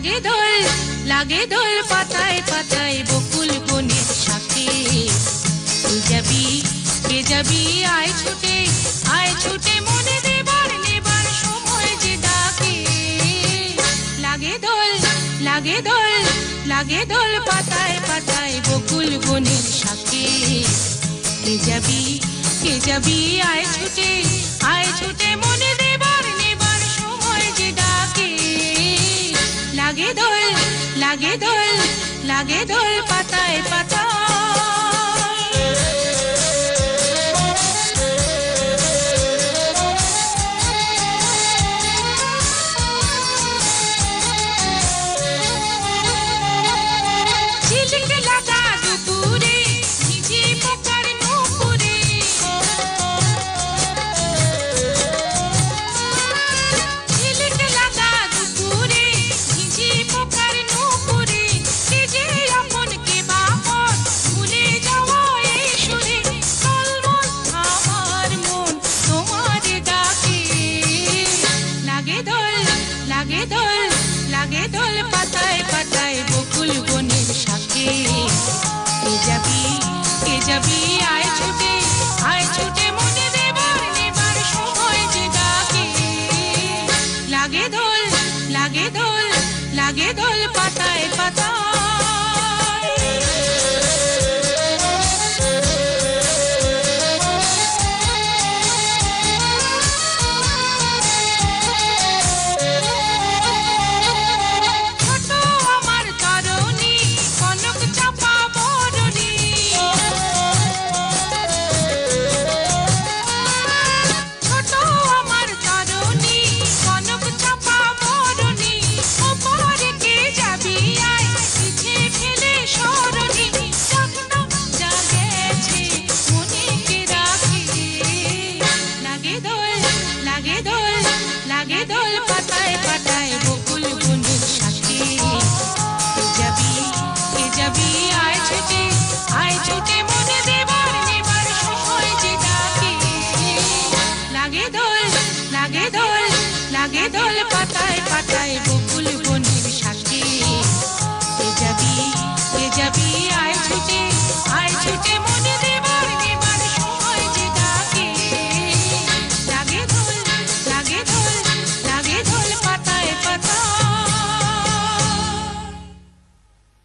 লাগে দোল পাতায় পাতায় বকুল বনের শাকে কে যাবি আয় ছুটে মনে দেবার নেবার সময় যে ডাকে লাগে দোল পাতায় পাতায় বকুল বনের শাকে কে যাবি আয় ছুটে মনে দেবার নেবার সময় যে ডাকে লাগে দোল পাতায় পাতায় লাগে দোল পাতায় পাতায় বকুল বনের শাকে কে যাবি আয় ছুটে মনে দেবার নেবার সময় যে ডাকে লাগে দোল পাতায় পাতায়